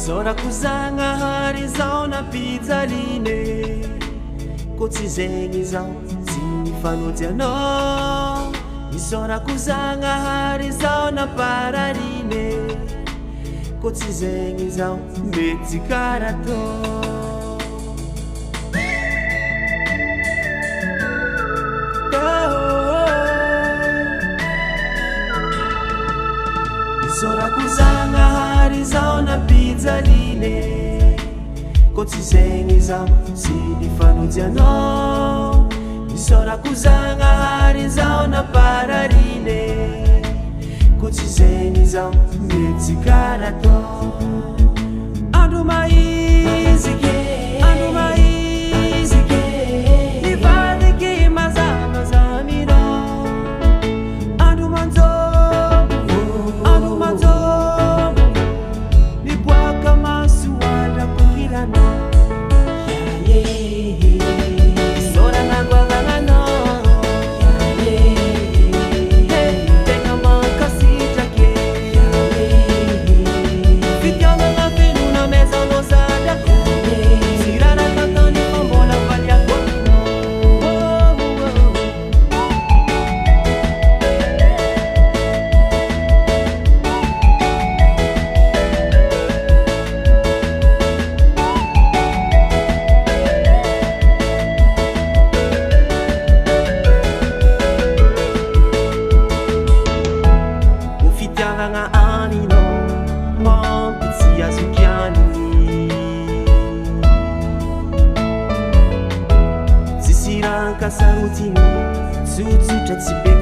Sorakuzangahari zao napijaline ko tsy zegny zao tsy mifanoty anao. Sorakuzangahari zao napararine ko tsy zegny zao mety karato. Sorakuzangahari zao napijaline ko tsy zegny zao tsy mifanoty anao. Sorakuzangahari zao napararine ko tsy zegny zao mety karato. Andro maiziky, andro maiziky, nivadiky mazamaza aminao. Andro manjombo, andro manjombo, niboaka masoandra kokilanao. Kasarutini, tsutsutra tsibe